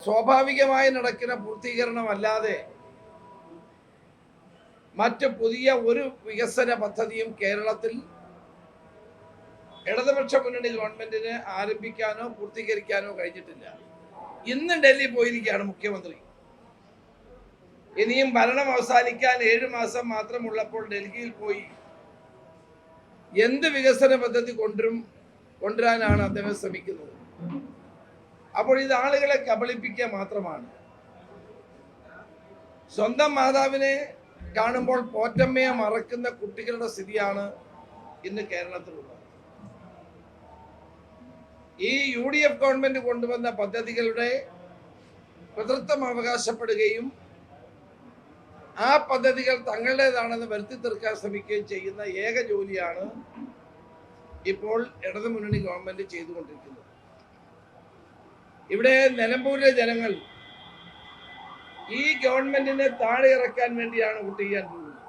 സ്വാഭാവികമായി നടക്കുന്ന പൂർത്തീകരണമല്ലാതെ മറ്റ് പുതിയ ഒരു വികസന പദ്ധതിയും കേരളത്തിൽ ഇടതുപക്ഷ മുന്നണി ഗവൺമെന്റിന് ആരംഭിക്കാനോ പൂർത്തീകരിക്കാനോ കഴിഞ്ഞിട്ടില്ല. ഇന്ന് ഡൽഹി പോയിരിക്കുകയാണ് മുഖ്യമന്ത്രി. ഇനിയും ഭരണം അവസാനിക്കാൻ 7 മാസം മാത്രമുള്ളപ്പോൾ ഡൽഹിയിൽ പോയി എന്ത് വികസന പദ്ധതി കൊണ്ടുവരാനാണ് അദ്ദേഹം ശ്രമിക്കുന്നത്? അപ്പോൾ ഇത് ആളുകളെ കബളിപ്പിക്കുക മാത്രമാണ്. സ്വന്തം മാതാവിനെ കാണുമ്പോൾ പോറ്റമ്മയെ മറക്കുന്ന കുട്ടികളുടെ സ്ഥിതിയാണ് ഇന്ന് കേരളത്തിലുള്ളത്. ഈ UDF ഗവൺമെന്റ് കൊണ്ടുവന്ന പദ്ധതികളുടെ പിതൃത്വം അവകാശപ്പെടുകയും ആ പദ്ധതികൾ തങ്ങളുടേതാണെന്ന് വരുത്തി തീർക്കാൻ ശ്രമിക്കുകയും ചെയ്യുന്ന ഏക ജോലിയാണ് ഇപ്പോൾ ഇടതുമുന്നണി ഗവൺമെന്റ് ചെയ്തുകൊണ്ടിരിക്കുന്നത്. ഇവിടെ നിലമ്പൂരിലെ ജനങ്ങൾ ഈ ഗവൺമെന്റിനെ താഴെ ഇറക്കാൻ വേണ്ടിയാണ് വോട്ട് ചെയ്യാൻ പോകുന്നത്.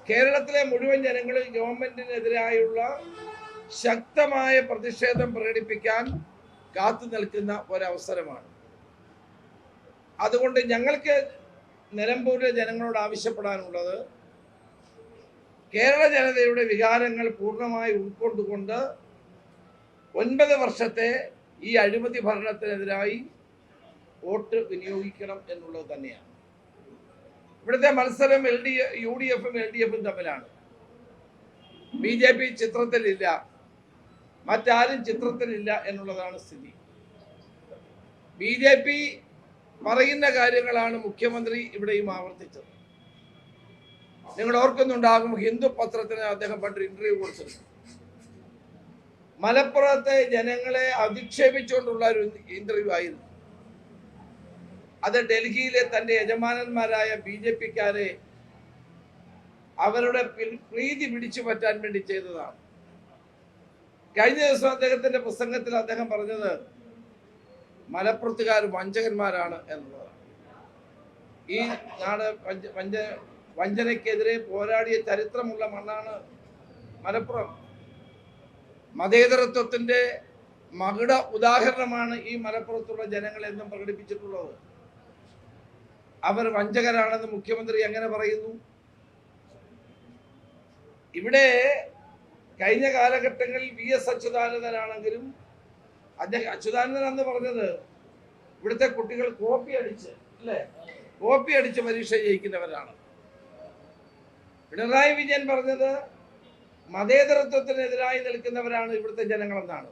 കേരളത്തിലെ മുഴുവൻ ജനങ്ങളും ഗവൺമെന്റിനെതിരായുള്ള ശക്തമായ പ്രതിഷേധം പ്രകടിപ്പിക്കാൻ കാത്തു നിൽക്കുന്ന ഒരവസരമാണ്. അതുകൊണ്ട് ഞങ്ങൾക്ക് നിലമ്പൂരിലെ ജനങ്ങളോട് ആവശ്യപ്പെടാനുള്ളത്, കേരള ജനതയുടെ വികാരങ്ങൾ പൂർണ്ണമായി ഉൾക്കൊണ്ടുകൊണ്ട് 9 വർഷത്തെ ഈ അഴിമതി ഭരണത്തിനെതിരായി വോട്ട് വിനിയോഗിക്കണം എന്നുള്ളത് തന്നെയാണ്. ഇവിടുത്തെ മത്സരം UDF-ഉം LDF-ഉം തമ്മിലാണ്. BJP ചിത്രത്തിലില്ല, മറ്റാരും ചിത്രത്തിലില്ല എന്നുള്ളതാണ് സ്ഥിതി. BJP പറയുന്ന കാര്യങ്ങളാണ് മുഖ്യമന്ത്രി ഇവിടെയും ആവർത്തിച്ചത്. നിങ്ങൾ ഓർക്കുന്നുണ്ടാകും, ഹിന്ദു പത്രത്തിന് അദ്ദേഹം പണ്ട് ഇന്റർവ്യൂ കൊടുത്തിരുന്നു. മലപ്പുറത്തെ ജനങ്ങളെ അധിക്ഷേപിച്ചുകൊണ്ടുള്ള ഒരു ഇന്റർവ്യൂ ആയിരുന്നു. അത് ഡൽഹിയിലെ തന്റെ യജമാനന്മാരായ BJP-ക്കാരെ അവരുടെ പ്രീതി പിടിച്ചു പറ്റാൻ വേണ്ടി ചെയ്തതാണ്. കഴിഞ്ഞ ദിവസം അദ്ദേഹത്തിന്റെ പ്രസംഗത്തിൽ അദ്ദേഹം പറഞ്ഞത് മലപ്പുറത്തുകാർ വഞ്ചകന്മാരാണ് എന്നുള്ളതാണ്. ഈ നാട് വഞ്ചനയ്ക്കെതിരെ പോരാടിയ ചരിത്രമുള്ള മണ്ണാണ് മലപ്പുറം. മതേതരത്വത്തിന്റെ മകുട ഉദാഹരണമാണ് ഈ മലപ്പുറത്തുള്ള ജനങ്ങൾ എന്നും പ്രകടിപ്പിച്ചിട്ടുള്ളത്. അവർ വഞ്ചകരാണെന്ന് മുഖ്യമന്ത്രി എങ്ങനെ പറയുന്നു? ഇവിടെ കഴിഞ്ഞ കാലഘട്ടങ്ങളിൽ VS അച്യുതാനന്ദനാണെങ്കിലും അച്യുതാനന്ദൻ എന്ന് പറഞ്ഞത് ഇവിടുത്തെ കുട്ടികൾ കോപ്പി അടിച്ച് പരീക്ഷ ജയിക്കുന്നവരാണ്. പിണറായി വിജയൻ പറഞ്ഞത് മതേതരത്വത്തിനെതിരായി നിൽക്കുന്നവരാണ് ഇവിടുത്തെ ജനങ്ങളെന്നാണ്.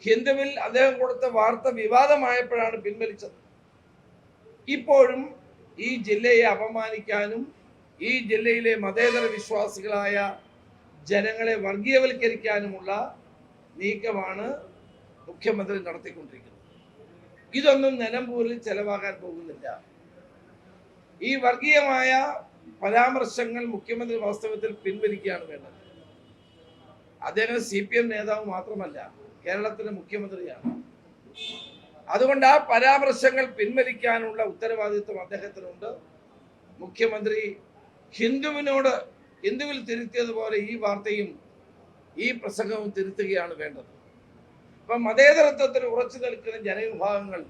ഹിന്ദുവിൽ അദ്ദേഹം കൊടുത്ത വാർത്ത വിവാദമായപ്പോഴാണ് പിൻവലിച്ചത്. ഇപ്പോഴും ഈ ജില്ലയെ അപമാനിക്കാനും ഈ ജില്ലയിലെ മതേതര വിശ്വാസികളായ ജനങ്ങളെ വർഗീയവൽക്കരിക്കാനുമുള്ള നീക്കമാണ് മുഖ്യമന്ത്രി നടത്തിക്കൊണ്ടിരിക്കുന്നത്. ഇതൊന്നും നിലമ്പൂരിൽ ചെലവാകാൻ പോകുന്നില്ല. ഈ വർഗീയമായ പരാമർശങ്ങൾ മുഖ്യമന്ത്രി വാസ്തവത്തിൽ പിൻവലിക്കുകയാണ് വേണ്ടത്. അദ്ദേഹം CPM നേതാവ് മാത്രമല്ല, കേരളത്തിലെ മുഖ്യമന്ത്രിയാണ്. അതുകൊണ്ട് ആ പരാമർശങ്ങൾ പിൻവലിക്കാനുള്ള ഉത്തരവാദിത്വം അദ്ദേഹത്തിനുണ്ട്. മുഖ്യമന്ത്രി ഹിന്ദുവിൽ തിരുത്തിയതുപോലെ ഈ വാർത്തയും ഈ പ്രസംഗവും തിരുത്തുകയാണ് വേണ്ടത്. ഇപ്പം മതേതരത്വത്തിൽ ഉറച്ചു നിൽക്കുന്ന ജനവിഭാഗങ്ങൾ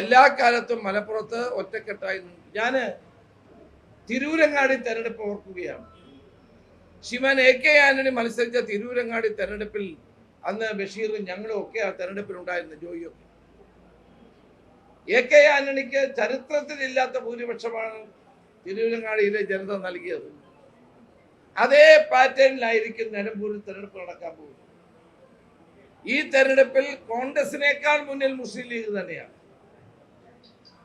എല്ലാ കാലത്തും മലപ്പുറത്ത് ഒറ്റക്കെട്ടായി നിന്നു. ഞാൻ തിരൂരങ്ങാടി തെരഞ്ഞെടുപ്പ് ഓർക്കുകയാണ്. ശ്രീമാൻ AK ആന്റണി മത്സരിച്ച തിരൂരങ്ങാടി തെരഞ്ഞെടുപ്പിൽ അന്ന് ബഷീറും ഞങ്ങളും ഒക്കെ ആ തെരഞ്ഞെടുപ്പിലുണ്ടായിരുന്ന ജോയിയൊക്കെ. AK ആന്റണിക്ക് ചരിത്രത്തിലില്ലാത്ത ഭൂരിപക്ഷമാണ് തിരൂരങ്ങാടിയിലെ ജനത നൽകിയത്. അതേ പാറ്റേണിലായിരിക്കും നിലമ്പൂരിൽ തെരഞ്ഞെടുപ്പ് നടക്കാൻ പോകുന്നത്. ഈ തെരഞ്ഞെടുപ്പിൽ കോൺഗ്രസിനേക്കാൾ മുന്നിൽ മുസ്ലിം ലീഗ് തന്നെയാണ്.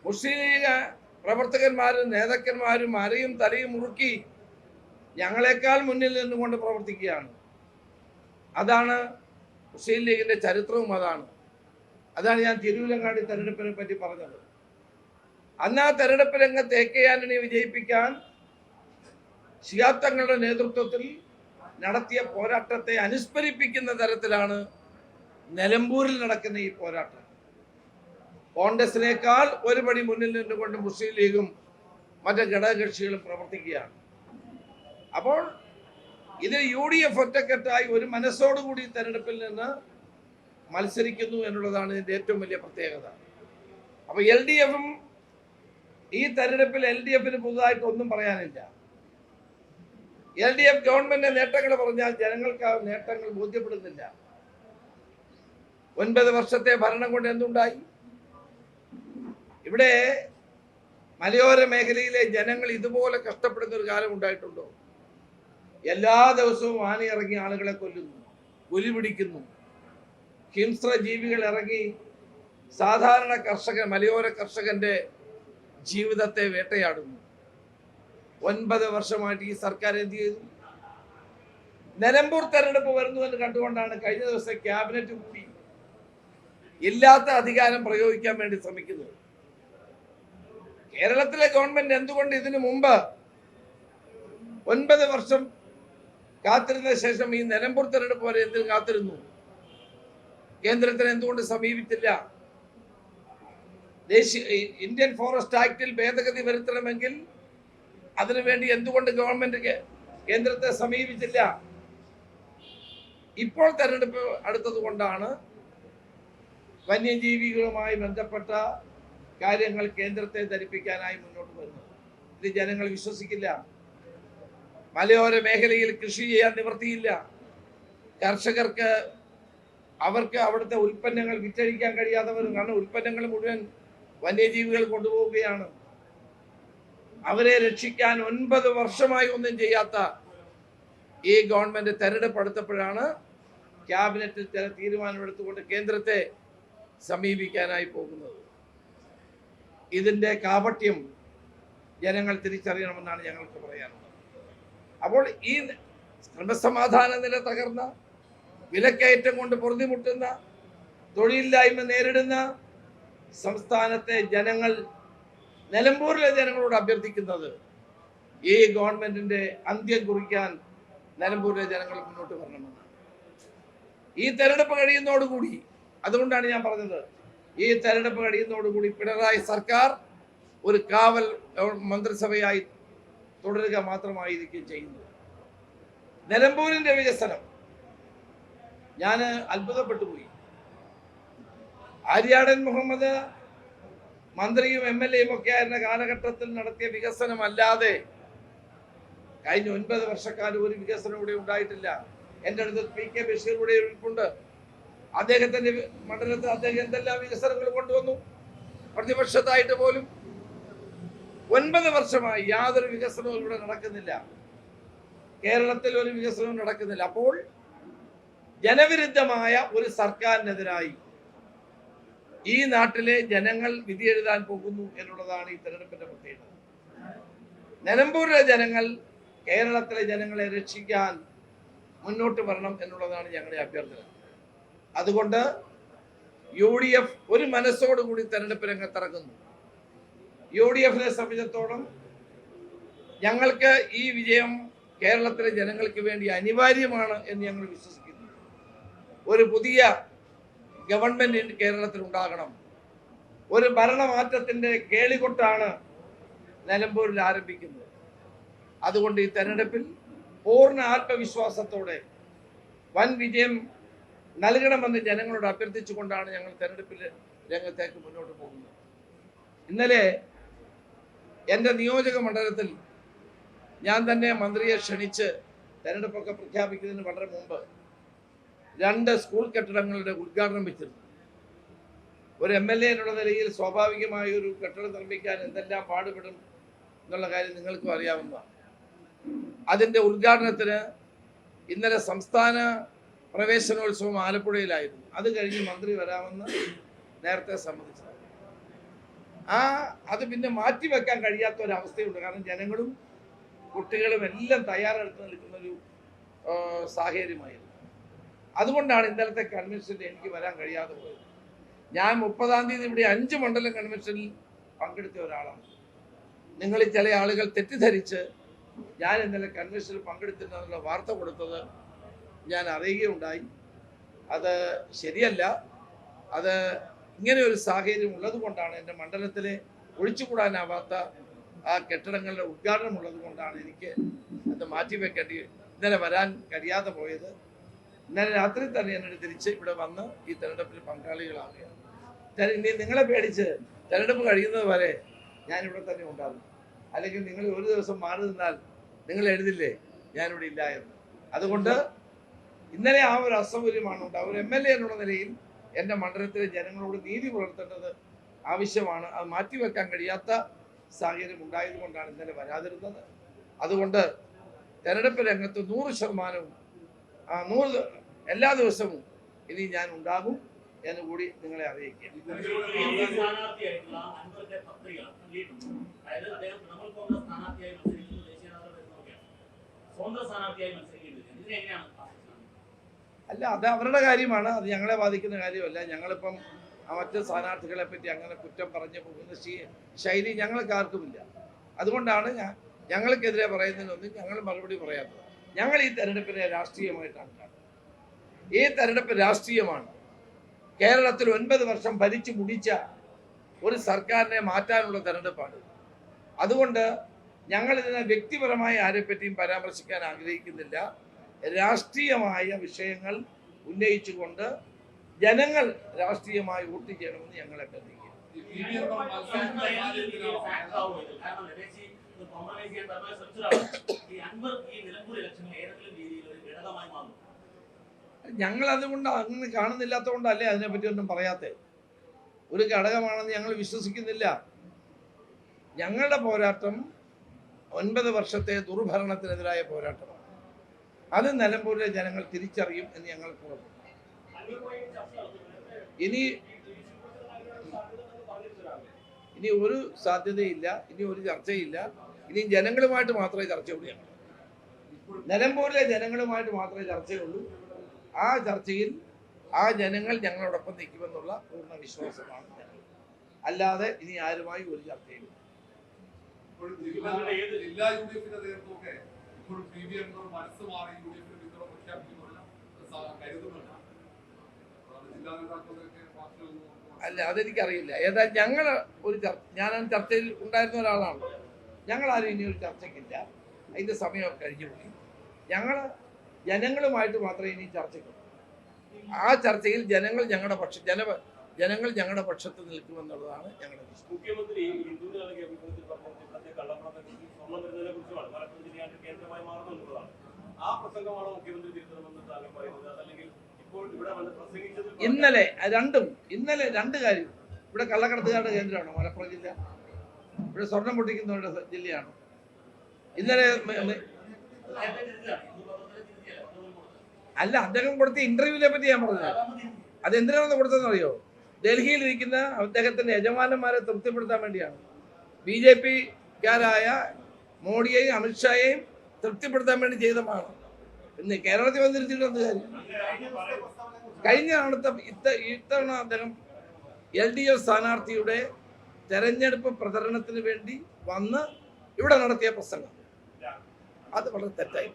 മുസ്ലിം ലീഗ് പ്രവർത്തകന്മാരും നേതാക്കന്മാരും അരയും തലയും മുറുക്കി ഞങ്ങളെക്കാൾ മുന്നിൽ നിന്നുകൊണ്ട് പ്രവർത്തിക്കുകയാണ്. അതാണ് മുസ്ലിം ലീഗിന്റെ ചരിത്രവും. അതാണ് ഞാൻ തിരൂരങ്ങാടി തെരഞ്ഞെടുപ്പിനെ പറ്റി പറഞ്ഞത്. അന്ന് ആ തെരഞ്ഞെടുപ്പ് രംഗത്ത് AK ആന്റണിയെ വിജയിപ്പിക്കാൻ ശിഹാബ് തങ്ങളുടെ നേതൃത്വത്തിൽ നടത്തിയ പോരാട്ടത്തെ അനുസ്മരിപ്പിക്കുന്ന തരത്തിലാണ് നിലമ്പൂരിൽ നടക്കുന്ന ഈ പോരാട്ടം. കോൺഗ്രസിനേക്കാൾ ഒരു പടി മുന്നിൽ നിന്നുകൊണ്ട് മുസ്ലിം ലീഗും മറ്റ് ഘടകകക്ഷികളും പ്രവർത്തിക്കുകയാണ്. അപ്പോൾ ഇത് UDF ഒറ്റക്കെട്ടായി ഒരു മനസ്സോടുകൂടി തെരഞ്ഞെടുപ്പിൽ നിന്ന് മത്സരിക്കുന്നു എന്നുള്ളതാണ് ഇതിൻ്റെ ഏറ്റവും വലിയ പ്രത്യേകത. അപ്പോൾ എൽ ഡി എഫും ഈ തെരഞ്ഞെടുപ്പിൽ എൽ ഡി എഫിന് പുതുതായിട്ട് ഒന്നും പറയാനില്ല. എൽ ഡി എഫ് ഗവൺമെന്റ് നേട്ടങ്ങൾ പറഞ്ഞാൽ ജനങ്ങൾക്ക് ആ നേട്ടങ്ങൾ ബോധ്യപ്പെടുന്നില്ല. 9 വർഷത്തെ ഭരണം കൊണ്ട് എന്തുണ്ടായി? ഇവിടെ മലയോര മേഖലയിലെ ജനങ്ങൾ ഇതുപോലെ കഷ്ടപ്പെടുന്ന ഒരു കാലം ഉണ്ടായിട്ടുണ്ടോ? എല്ലാ ദിവസവും ആനയിറങ്ങി ആളുകളെ കൊല്ലുന്നു, പുലി പിടിക്കുന്നു, ഹിംസ്ര ജീവികൾ ഇറങ്ങി സാധാരണ മലയോര കർഷകന്റെ ജീവിതത്തെ വേട്ടയാടുന്നു. 9 വർഷമായിട്ട് ഈ സർക്കാർ എന്ത് ചെയ്തു? നിലമ്പൂർ തെരഞ്ഞെടുപ്പ് വരുന്നുവെന്ന് കണ്ടുകൊണ്ടാണ് കഴിഞ്ഞ ദിവസം ക്യാബിനറ്റ് കൂടി ഇല്ലാത്ത അധികാരം പ്രയോഗിക്കാൻ വേണ്ടി ശ്രമിക്കുന്നത്. കേരളത്തിലെ ഗവൺമെന്റ് എന്തുകൊണ്ട് ഇതിനു മുമ്പ് 9 വർഷം കാത്തിരുന്ന ശേഷം ഈ നിലമ്പൂർ തെരഞ്ഞെടുപ്പ് വരെ എന്തിനു കാത്തിരുന്നു? കേന്ദ്രത്തിന് എന്തുകൊണ്ട് സമീപിച്ചില്ല? ഇന്ത്യൻ ഫോറസ്റ്റ് ആക്ടിൽ ഭേദഗതി വരുത്തണമെങ്കിൽ അതിനുവേണ്ടി എന്തുകൊണ്ട് ഗവൺമെന്റ് കേന്ദ്രത്തെ സമീപിച്ചില്ല? ഇപ്പോൾ തെരഞ്ഞെടുപ്പ് അടുത്തത് കൊണ്ടാണ് വന്യജീവികളുമായി ബന്ധപ്പെട്ട കാര്യങ്ങൾ കേന്ദ്രത്തെ ധരിപ്പിക്കാനായി മുന്നോട്ട് വരുന്നത്. ഇത് ജനങ്ങൾ വിശ്വസിക്കില്ല. മലയോര മേഖലയിൽ കൃഷി ചെയ്യാൻ നിവൃത്തിയില്ല. കർഷകർക്ക് അവർക്ക് അവിടുത്തെ ഉൽപ്പന്നങ്ങൾ വിറ്റഴിക്കാൻ കഴിയാതെ വരും. കാരണം ഉൽപ്പന്നങ്ങൾ മുഴുവൻ വന്യജീവികൾ കൊണ്ടുപോവുകയാണ്. അവരെ രക്ഷിക്കാൻ 9 വർഷമായി ഒന്നും ചെയ്യാത്ത ഈ ഗവൺമെന്റ് തെരഞ്ഞെടുപ്പ് അടുത്തപ്പോഴാണ് ക്യാബിനറ്റിൽ ചില തീരുമാനമെടുത്തുകൊണ്ട് കേന്ദ്രത്തെ സമീപിക്കാനായി പോകുന്നത്. ഇതിന്റെ കാപട്യം ജനങ്ങൾ തിരിച്ചറിയണമെന്നാണ് ഞങ്ങൾക്ക് പറയാനുള്ളത്. അപ്പോൾ ഈ ക്രമസമാധാന നില തകർന്ന, വിലക്കയറ്റം കൊണ്ട് പൊറുതിമുട്ടുന്ന, തൊഴിലില്ലായ്മ നേരിടുന്ന സംസ്ഥാനത്തെ ജനങ്ങൾ, നിലമ്പൂരിലെ ജനങ്ങളോട് അഭ്യർത്ഥിക്കുന്നത് ഈ ഗവൺമെന്റിന്റെ അന്ത്യം കുറിക്കാൻ നിലമ്പൂരിലെ ജനങ്ങൾ മുന്നോട്ട് വരണമെന്നാണ്. ഈ തെരഞ്ഞെടുപ്പ് കഴിയുന്നതോടുകൂടി, അതുകൊണ്ടാണ് ഞാൻ പറഞ്ഞത്, ഈ തെരഞ്ഞെടുപ്പ് കഴിയുന്നതോടുകൂടി പിണറായി സർക്കാർ ഒരു കാവൽ മന്ത്രിസഭയായി തുടരുക മാത്രമായിരിക്കും ചെയ്യുന്നത്. നിലമ്പൂരിന്റെ വികസനം ഞാൻ അത്ഭുതപ്പെട്ടു പോയി. ആര്യാടൻ മുഹമ്മദ് മന്ത്രിയും MLA-യും ഒക്കെ ആയിരുന്ന കാലഘട്ടത്തിൽ നടത്തിയ വികസനമല്ലാതെ കഴിഞ്ഞ 9 വർഷക്കാലം ഒരു വികസനം ഇവിടെ ഉണ്ടായിട്ടില്ല. എൻ്റെ അടുത്ത് PK ബഷീർ ഇവിടെ ഇരിപ്പുണ്ട്. അദ്ദേഹത്തിന്റെ മണ്ഡലത്തിൽ അദ്ദേഹം എന്തെല്ലാം വികസനങ്ങൾ കൊണ്ടുവന്നു. പ്രതിപക്ഷത്തായിട്ട് പോലും 9 വർഷമായി യാതൊരു വികസനവും ഇവിടെ നടക്കുന്നില്ല. കേരളത്തിൽ ഒരു വികസനവും നടക്കുന്നില്ല. അപ്പോൾ ജനവിരുദ്ധമായ ഒരു സർക്കാരിനെതിരായി ഈ നാട്ടിലെ ജനങ്ങൾ വിധി എഴുതാൻ പോകുന്നു എന്നുള്ളതാണ് ഈ തെരഞ്ഞെടുപ്പിന്റെ പ്രത്യേകത. നിലമ്പൂരിലെ ജനങ്ങൾ കേരളത്തിലെ ജനങ്ങളെ രക്ഷിക്കാൻ മുന്നോട്ട് വരണം എന്നുള്ളതാണ് ഞങ്ങളുടെ അഭ്യർത്ഥന. അതുകൊണ്ട് UDF ഒരു മനസ്സോടുകൂടി തെരഞ്ഞെടുപ്പ് രംഗത്തിറങ്ങുന്നു. UDF-നെ സംബന്ധിച്ചിടത്തോളം ഞങ്ങൾക്ക് ഈ വിജയം കേരളത്തിലെ ജനങ്ങൾക്ക് വേണ്ടി അനിവാര്യമാണ് എന്ന് ഞങ്ങൾ വിശ്വസിക്കുന്നു. ഒരു പുതിയ ഗവൺമെന്റ് കേരളത്തിൽ ഉണ്ടാകണം. ഒരു ഭരണമാറ്റത്തിന്റെ കേളികൊട്ടാണ് നിലമ്പൂരിൽ ആരംഭിക്കുന്നത്. അതുകൊണ്ട് ഈ തെരഞ്ഞെടുപ്പിൽ പൂർണ്ണ ആത്മവിശ്വാസത്തോടെ വൻ വിജയം നൽകണമെന്ന് ജനങ്ങളോട് അഭ്യർത്ഥിച്ചുകൊണ്ടാണ് ഞങ്ങൾ തെരഞ്ഞെടുപ്പിൽ രംഗത്തേക്ക് മുന്നോട്ട് പോകുന്നത്. ഇന്നലെ എൻ്റെ നിയോജക മണ്ഡലത്തിൽ ഞാൻ തന്നെ മന്ത്രിയെ ക്ഷണിച്ച് തെരഞ്ഞെടുപ്പൊക്കെ പ്രഖ്യാപിക്കുന്നതിന് വളരെ മുമ്പ് 2 സ്കൂൾ കെട്ടിടങ്ങളുടെ ഉദ്ഘാടനം വെച്ചിരുന്നു. ഒരു MLA എന്നുള്ള നിലയിൽ സ്വാഭാവികമായ ഒരു കെട്ടിടം നിർമ്മിക്കാൻ എന്തെല്ലാം പാടുപെടും എന്നുള്ള കാര്യം നിങ്ങൾക്കും അറിയാവുന്നതാണ്. അതിൻ്റെ ഉദ്ഘാടനത്തിന് ഇന്നലെ സംസ്ഥാന പ്രവേശനോത്സവം ആലപ്പുഴയിലായിരുന്നു. അത് കഴിഞ്ഞ് മന്ത്രി വരാമെന്ന് നേരത്തെ സമ്മതിച്ചു. അത് പിന്നെ മാറ്റിവെക്കാൻ കഴിയാത്ത ഒരവസ്ഥയുണ്ട്. കാരണം ജനങ്ങളും കുട്ടികളും എല്ലാം തയ്യാറെടുത്ത് നിൽക്കുന്നൊരു സാഹചര്യമായിരുന്നു. അതുകൊണ്ടാണ് ഇന്നലത്തെ കൺവെൻഷനിൽ എനിക്ക് വരാൻ കഴിയാതെ പോയത്. ഞാൻ 30-ാം തീയതി ഇവിടെ 5 മണ്ഡലം കൺവെൻഷനിൽ പങ്കെടുത്ത ഒരാളാണ്. നിങ്ങളിൽ ചില ആളുകൾ തെറ്റിദ്ധരിച്ച് ഞാൻ ഇന്നലെ കൺവെൻഷനിൽ പങ്കെടുത്തിട്ടുള്ള വാർത്ത കൊടുത്തത് ഞാൻ അറിയുകയുണ്ടായി. അത് ശരിയല്ല. അത് ഇങ്ങനെ ഒരു സാഹചര്യം ഉള്ളത് കൊണ്ടാണ്, എൻ്റെ മണ്ഡലത്തിലെ ഒഴിച്ചുകൂടാനാവാത്ത ആ കെട്ടിടങ്ങളുടെ ഉദ്ഘാടനം ഉള്ളത് കൊണ്ടാണ് എനിക്ക് അത് മാറ്റിവെക്കേണ്ടി ഇന്നലെ വരാൻ കഴിയാതെ പോയത്. ഇന്നലെ രാത്രി തന്നെ എന്നോട് തിരിച്ച് ഇവിടെ വന്ന് ഈ തെരഞ്ഞെടുപ്പിൽ പങ്കാളികളാവുകയാണ്. ഇനി നിങ്ങളെ പേടിച്ച് തെരഞ്ഞെടുപ്പ് കഴിയുന്നത് വരെ ഞാനിവിടെ തന്നെ ഉണ്ടാകും. അല്ലെങ്കിൽ നിങ്ങൾ ഒരു ദിവസം മാറി നിന്നാൽ നിങ്ങൾ എഴുതില്ലേ ഞാനിവിടെ ഇല്ല എന്ന്. അതുകൊണ്ട് ഇന്നലെ ആ ഒരു അസൗകര്യമാണ് ഉണ്ടാവുക. ഒരു MLA എന്നുള്ള നിലയിൽ എൻ്റെ മണ്ഡലത്തിലെ ജനങ്ങളോട് നീതി പുലർത്തേണ്ടത് ആവശ്യമാണ്. അത് മാറ്റിവെക്കാൻ കഴിയാത്ത സാഹചര്യം ഉണ്ടായതുകൊണ്ടാണ് ഇന്നലെ വരാതിരുന്നത്. അതുകൊണ്ട് തെരഞ്ഞെടുപ്പ് രംഗത്ത് 100% എല്ലാ ദിവസവും ഇനി ഞാൻ ഉണ്ടാകും എന്ന് കൂടി നിങ്ങളെ അറിയിക്കുക. അല്ല, അത് അവരുടെ കാര്യമാണ്, അത് ഞങ്ങളെ ബാധിക്കുന്ന കാര്യമല്ല. ഞങ്ങളിപ്പം മറ്റ് സ്ഥാനാർത്ഥികളെ പറ്റി അങ്ങനെ കുറ്റം പറഞ്ഞു പോകുന്ന ശൈലി ഞങ്ങൾക്ക് ആർക്കുമില്ല. അതുകൊണ്ടാണ് ഞങ്ങൾക്കെതിരെ പറയുന്നതിനൊന്നും ഞങ്ങൾ മറുപടി പറയാത്തത്. ഞങ്ങൾ ഈ തെരഞ്ഞെടുപ്പിനെ രാഷ്ട്രീയമായിട്ടാണ് കാണുന്നത്. ഈ തെരഞ്ഞെടുപ്പ് രാഷ്ട്രീയമാണ്. കേരളത്തിൽ 9 വർഷം ഭരിച്ചു മുടിച്ച ഒരു സർക്കാരിനെ മാറ്റാനുള്ള തെരഞ്ഞെടുപ്പാണ്. അതുകൊണ്ട് ഞങ്ങൾ ഇതിനെ വ്യക്തിപരമായി ആരെപ്പറ്റിയും പരാമർശിക്കാൻ ആഗ്രഹിക്കുന്നില്ല. രാഷ്ട്രീയമായ വിഷയങ്ങൾ ഉന്നയിച്ചുകൊണ്ട് ജനങ്ങൾ രാഷ്ട്രീയമായി വോട്ട് ചെയ്യണമെന്ന് ഞങ്ങൾ അഭ്യർത്ഥിക്കുന്നു. ഞങ്ങൾ അതുകൊണ്ട് അങ്ങനെ കാണുന്നില്ലാത്തതുകൊണ്ടല്ലേ അതിനെപ്പറ്റി ഒന്നും പറയാത്തത്. ഒരു ഘടകമാണെന്ന് ഞങ്ങൾ വിശ്വസിക്കുന്നില്ല. ഞങ്ങളുടെ പോരാട്ടം 9 വർഷത്തെ ദുർഭരണത്തിനെതിരായ പോരാട്ടമാണ്. അത് നിലമ്പൂരിലെ ജനങ്ങൾ തിരിച്ചറിയും എന്ന് ഞങ്ങൾക്ക് ഉറപ്പുണ്ട്. ഇനി ഒരു സാധ്യതയില്ല, ഇനി ഒരു ചർച്ചയില്ല. ഇനി ജനങ്ങളുമായിട്ട് മാത്രമേ ചർച്ചയുള്ളൂ. ഞങ്ങൾ നിലമ്പൂരിലെ ജനങ്ങളുമായിട്ട് മാത്രമേ ചർച്ചയുള്ളൂ. ആ ചർച്ചയിൽ ആ ജനങ്ങൾ ഞങ്ങളോടൊപ്പം നിൽക്കുമെന്നുള്ള പൂർണ്ണ വിശ്വാസമാണ് ഞങ്ങൾ. അല്ലാതെ ഇനി ആരുമായി ഒരു ചർച്ചയില്ല. അല്ല, അതെനിക്കറിയില്ല. ഏതായാലും ഞങ്ങൾ ഞാൻ ചർച്ചയിൽ ഉണ്ടായിരുന്ന ഒരാളാണ്. ഞങ്ങളാരും ഇനി ഒരു ചർച്ചയ്ക്കില്ല. അതിൻ്റെ സമയമൊക്കെ കഴിഞ്ഞു പോയി. ഞങ്ങൾ ജനങ്ങളുമായിട്ട് മാത്രമേ ഇനി ചർച്ചയ്ക്കുള്ളൂ. ആ ചർച്ചയിൽ ജനങ്ങൾ ഞങ്ങളുടെ പക്ഷത്ത് നിൽക്കുമെന്നുള്ളതാണ് ഞങ്ങളുടെ വിശ്വാസം. മുഖ്യമന്ത്രി ഇന്നലെ രണ്ട് കാര്യം. ഇവിടെ കള്ളക്കടത്തുകാരുടെ കേന്ദ്രമാണ് മലപ്പുറം ജില്ല. ഇവിടെ സ്വർണം പൊട്ടിക്കുന്നവരുടെ ജില്ലയാണ്. ഇന്നലെ അല്ല, അദ്ദേഹം കൊടുത്ത ഇന്റർവ്യൂവിനെ പറ്റി ഞാൻ പറഞ്ഞത്. അതെന്തിനാണെന്ന് കൊടുത്തതെന്ന് അറിയോ? ഡൽഹിയിൽ ഇരിക്കുന്ന അദ്ദേഹത്തിന്റെ യജമാനന്മാരെ തൃപ്തിപ്പെടുത്താൻ വേണ്ടിയാണ്. BJP-കാരായ മോഡിയെയും അമിത്ഷായെയും തൃപ്തിപ്പെടുത്താൻ വേണ്ടി ചെയ്തതാണ്. ഇന്ന് കേരളത്തിൽ വന്നിരുത്തിയിട്ട് എന്ത് കാര്യം? കഴിഞ്ഞ ഇത്തവണ അദ്ദേഹം LDF സ്ഥാനാർത്ഥിയുടെ തെരഞ്ഞെടുപ്പ് പ്രചരണത്തിന് വേണ്ടി വന്ന് ഇവിടെ നടത്തിയ പ്രസംഗം അത് വളരെ തെറ്റായി.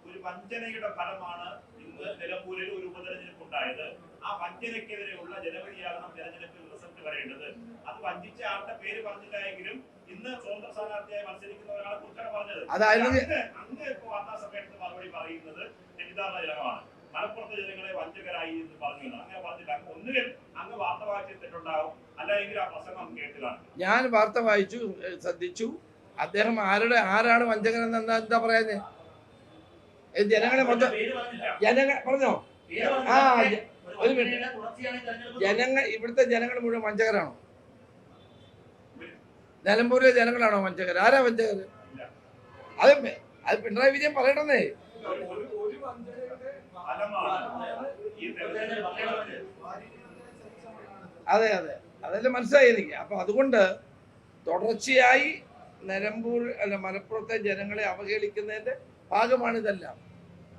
ഒരു വഞ്ചനയുടെ ഫലമാണ് ഇന്ന് നിലമ്പൂരിൽ ഒരു ഉപതെരഞ്ഞെടുപ്പ് ഉണ്ടായത്. ആ വഞ്ചനയ്ക്കെതിരെയുള്ള ജനവിധിയാകണം തെരഞ്ഞെടുപ്പിൽ റിസൾട്ട് വരേണ്ടത്. അത് വഞ്ചിച്ച ആളുടെ പേര് പറഞ്ഞില്ല എങ്കിലും ഇന്ന് സ്വതന്ത്ര സ്ഥാനാർത്ഥിയായി മത്സരിക്കുന്ന ഒരാളെ കുറിച്ചാണ് പറഞ്ഞത്. അങ്ങ് ഇപ്പൊ വാർത്താ സമ്മേളനത്തിൽ മറുപടി പറയുന്നത് തെറ്റിദ്ധാരണ ജനകമാണ്. മലപ്പുറത്തെ ജനങ്ങളെ വഞ്ചകരായി എന്ന് പറഞ്ഞു. അങ്ങനെ പറഞ്ഞില്ല. ഒന്നുകിൽ അങ്ങ് വാർത്ത വായിച്ച് തെറ്റുണ്ടാവും, അല്ലെങ്കിൽ ആ പ്രസംഗം കേട്ടതാണ്. ഞാൻ വാർത്ത വായിച്ചു, ശ്രദ്ധിച്ചു. അദ്ദേഹം ആരാണ് വഞ്ചകൻ എന്താ പറയാഞ്ഞേ? ജനങ്ങളെ മൊത്തം പറഞ്ഞോ? ഒരു മിനിറ്റ്. ഇവിടുത്തെ ജനങ്ങൾ മുഴുവൻ വഞ്ചകരാണോ? നിലമ്പൂരിലെ ജനങ്ങളാണോ വഞ്ചകർ? ആരാ വഞ്ചകർ? അത് പിണറായി വിജയൻ പറയണമെന്നേ. അതെ, അതെല്ലാം മനസ്സിലായി എനിക്ക്. അപ്പൊ അതുകൊണ്ട് തുടർച്ചയായി മലപ്പുറത്തെ ജനങ്ങളെ അവഹേളിക്കുന്നതിന്റെ ഭാഗമാണിതെല്ലാം.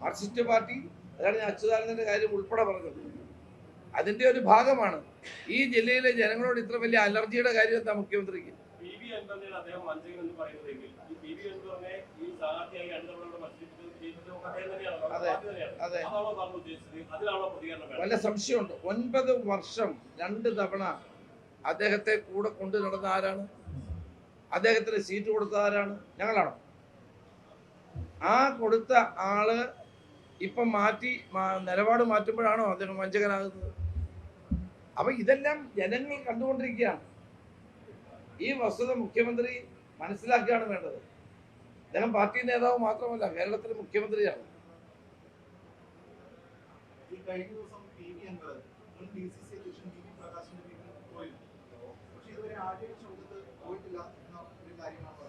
മാർക്സിസ്റ്റ് പാർട്ടി, അതാണ് ഞാൻ അച്യുതാനന്ദന്റെ കാര്യം ഉൾപ്പെടെ പറഞ്ഞത്, അതിന്റെ ഒരു ഭാഗമാണ്. ഈ ജില്ലയിലെ ജനങ്ങളോട് ഇത്ര വലിയ അലർജിയുടെ കാര്യം എന്താ മുഖ്യമന്ത്രിക്ക്? വല്ല സംശയമുണ്ട്? 9 വർഷം 2 തവണ അദ്ദേഹത്തെ കൂടെ കൊണ്ടു നടന്ന ആരാണ്? അദ്ദേഹത്തിന് സീറ്റ് കൊടുത്ത ആരാണ്? ഞങ്ങളാണോ? ആ കൊടുത്ത ആള് ഇപ്പം നിലപാട് മാറ്റുമ്പോഴാണോ അദ്ദേഹം വഞ്ചകനാകുന്നത്? അപ്പൊ ഇതെല്ലാം ജനങ്ങൾ കണ്ടുകൊണ്ടിരിക്കുകയാണ്. ഈ വസ്തുത മുഖ്യമന്ത്രി മനസ്സിലാക്കുകയാണ് വേണ്ടത്. അദ്ദേഹം പാർട്ടി നേതാവ് മാത്രമല്ല, കേരളത്തിലെ മുഖ്യമന്ത്രിയാണ്.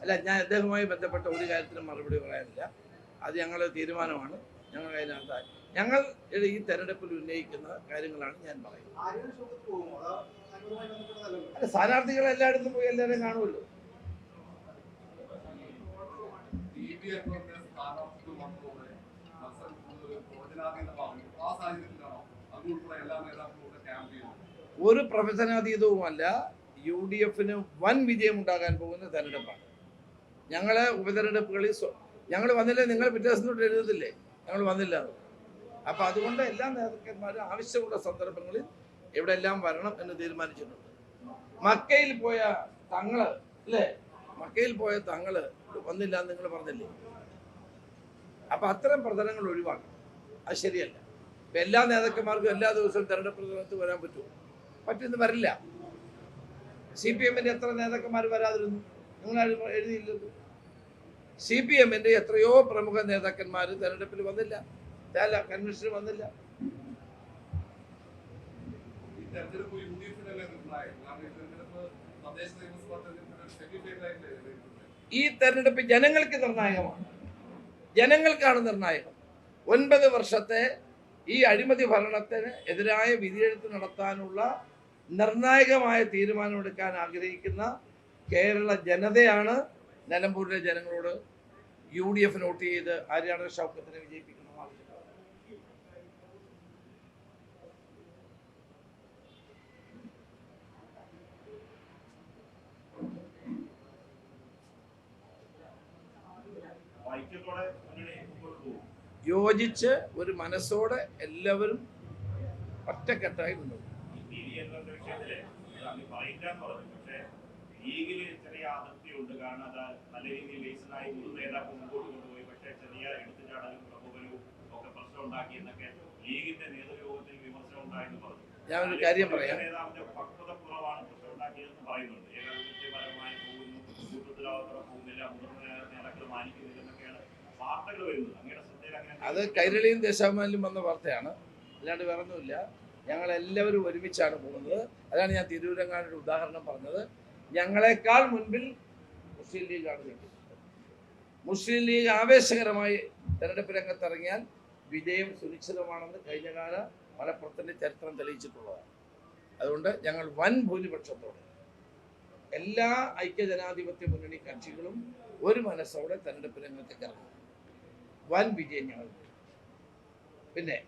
അല്ല, ഞാൻ അദ്ദേഹവുമായി ബന്ധപ്പെട്ട ഒരു കാര്യത്തിനും മറുപടി പറയാനില്ല. അത് ഞങ്ങളുടെ തീരുമാനമാണ്. ഞങ്ങൾ ഈ തെരഞ്ഞെടുപ്പിൽ ഉന്നയിക്കുന്ന കാര്യങ്ങളാണ് ഞാൻ പറയുന്നത്. അല്ല, സ്ഥാനാർത്ഥികൾ എല്ലായിടത്തും പോയി എല്ലാവരും കാണുമല്ലോ. ഒരു പ്രവചനാതീതവുമല്ല. UDF-ന് വൻ വിജയം ഉണ്ടാകാൻ പോകുന്ന തെരഞ്ഞെടുപ്പാണ്. ഞങ്ങള് ഉപതെരഞ്ഞെടുപ്പുകളിൽ ഞങ്ങൾ വന്നില്ലേ, നിങ്ങൾ പിറ്റേ ദിവസം തൊട്ട് എഴുതത്തില്ലേ ഞങ്ങൾ വന്നില്ല. അപ്പൊ അതുകൊണ്ട് എല്ലാ നേതാക്കന്മാരും ആവശ്യമുള്ള സന്ദർഭങ്ങളിൽ എവിടെയെല്ലാം വരണം എന്ന് തീരുമാനിച്ചിട്ടുണ്ട്. മക്കയിൽ പോയ തങ്ങള് വന്നില്ല എന്ന് നിങ്ങൾ പറഞ്ഞില്ലേ? അപ്പൊ അത്തരം പ്രചരണങ്ങൾ ഒഴിവാക്കണം. അത് ശരിയല്ല. ഇപ്പൊ എല്ലാ നേതാക്കന്മാർക്കും എല്ലാ ദിവസവും തെരഞ്ഞെടുപ്പ് പ്രചരണത്തിൽ വരാൻ പറ്റുമെന്ന് വരില്ല. CPM-ന്റെ എത്ര നേതാക്കന്മാർ വരാതിരുന്നു? നിങ്ങളാരും എഴുതിയില്ലല്ലോ. CPM-ന്റെ എത്രയോ പ്രമുഖ നേതാക്കന്മാർ തെരഞ്ഞെടുപ്പിൽ വന്നില്ല, കൺവെൻഷന് വന്നില്ല. ഈ തെരഞ്ഞെടുപ്പ് ജനങ്ങൾക്ക് നിർണായകമാണ്. ജനങ്ങൾക്കാണ് നിർണായകം. 9 വർഷത്തെ ഈ അഴിമതി ഭരണത്തിന് എതിരായ വിധിയെഴുത്ത് നടത്താനുള്ള നിർണായകമായ തീരുമാനമെടുക്കാൻ ആഗ്രഹിക്കുന്ന കേരള ജനതയാണ് നിലമ്പൂരിലെ ജനങ്ങളോട് UDF വോട്ട് ചെയ്ത് ആര്യാടൻ ഷൗക്കത്തിനെ വിജയിപ്പിക്കണം ആവശ്യപ്പെടുന്നത്. യോജിച്ച് ഒരു മനസ്സോടെ എല്ലാവരും ഒറ്റക്കെട്ടായി മുന്നോട്ട്. ലീഗില് ചെറിയ അതിർത്തിയുണ്ട്. കാരണം അത് നല്ല രീതിയിൽ ലൈസനായി ഒരു നേതാക്കൾ മുമ്പോട്ട് കൊണ്ടുപോയി. പക്ഷേ ചെറിയ എടുത്തുചാടലും പ്രമുഖരും ഒക്കെ പ്രശ്നം ഉണ്ടാക്കി എന്നൊക്കെ ലീഗിന്റെ നേതൃയോഗത്തിൽ വിമർശനം ഉണ്ടായെന്ന് പറഞ്ഞു. ഞാൻ ഒരു കാര്യം പറയാം. നേതാവിന്റെ പക്വത കുറവാണ് പ്രശ്നം ഉണ്ടാക്കിയതെന്ന് പറയുന്നുണ്ട്. ഏകാധിപത്യപരമായി പോകുന്നു, കൂട്ടത്തിലാവത്ര പോകുന്നില്ല, മുതിർന്ന നേതാക്കൾ മാനിക്കുന്നില്ലെന്നൊക്കെയാണ് വാർത്തകൾ വരുന്നത്. അങ്ങയുടെ ശ്രദ്ധയിൽ അങ്ങനെ? അത് കൈരളിയും ദേശാഭിമാനിലും വന്ന വാർത്തയാണ്, അല്ലാണ്ട് വേറൊന്നുമില്ല. ഞങ്ങളെല്ലാവരും ഒരുമിച്ചാണ് പോകുന്നത്. അതാണ് ഞാൻ തിരൂരങ്ങാനൊരു ഉദാഹരണം പറഞ്ഞത്. ഞങ്ങളെക്കാൾ മുൻപിൽ മുസ്ലിം ലീഗാണ് നിൽക്കുന്നത്. മുസ്ലിം ലീഗ് ആവേശകരമായി തെരഞ്ഞെടുപ്പ് രംഗത്തിറങ്ങിയാൽ വിജയം സുനിശ്ചിതമാണെന്ന് കഴിഞ്ഞകാല മലപ്പുറത്തിൻ്റെ ചരിത്രം തെളിയിച്ചിട്ടുള്ളതാണ്. അതുകൊണ്ട് ഞങ്ങൾ വൻ ഭൂരിപക്ഷത്തോടെ എല്ലാ ഐക്യജനാധിപത്യ മുന്നണി കക്ഷികളും ഒരു മനസ്സോടെ തെരഞ്ഞെടുപ്പ് രംഗത്തേക്ക് ഇറങ്ങും. വൻ വിജയം ഞങ്ങൾ. പിന്നെ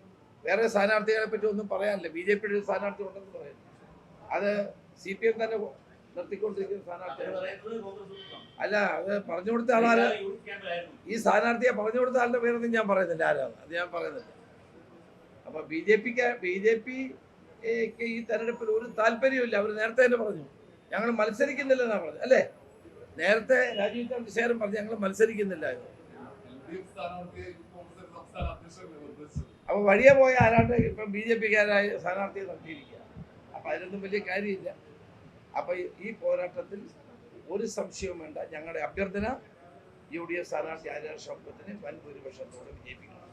വേറെ സ്ഥാനാർത്ഥികളെ പറ്റി ഒന്നും പറയാനില്ല. BJP-യുടെ ഒരു സ്ഥാനാർത്ഥി ഉണ്ടെന്ന് പറയുന്നു. അത് CPM തന്നെ നിർത്തിക്കൊണ്ടിരിക്കുന്ന സ്ഥാനാർത്ഥികൾ അല്ല. അത് പറഞ്ഞു കൊടുത്ത ആളാര്? ഈ സ്ഥാനാർത്ഥിയെ പറഞ്ഞു കൊടുത്ത ആളുടെ പേരൊന്നും ഞാൻ പറയുന്നില്ല ആരാണ്, അത് ഞാൻ പറയുന്നില്ല. അപ്പൊ BJP ഈ തെരഞ്ഞെടുപ്പിൽ ഒരു താല്പര്യമില്ല. അവർ നേരത്തെ തന്നെ പറഞ്ഞു ഞങ്ങൾ മത്സരിക്കുന്നില്ലെന്നാണ് പറഞ്ഞത്, അല്ലേ? നേരത്തെ രാജീവ് ചന്ദ്രശേഖരൻ പറഞ്ഞു ഞങ്ങൾ മത്സരിക്കുന്നില്ല. അപ്പൊ വഴിയെ പോയ ആരാണ്ട് ഇപ്പം BJP-കാരായ സ്ഥാനാർത്ഥിയെ നിർത്തിയിരിക്കുക. അപ്പൊ അതിനൊന്നും വലിയ കാര്യമില്ല. അപ്പൊ ഈ പോരാട്ടത്തിൽ ഒരു സംശയവും വേണ്ട. ഞങ്ങളുടെ അഭ്യർത്ഥന UDF സ്ഥാനാർത്ഥി ആര്യാടൻ ഷൗക്കത്തിനെ വൻ ഭൂരിപക്ഷത്തോടെ വിജയിപ്പിക്കണം.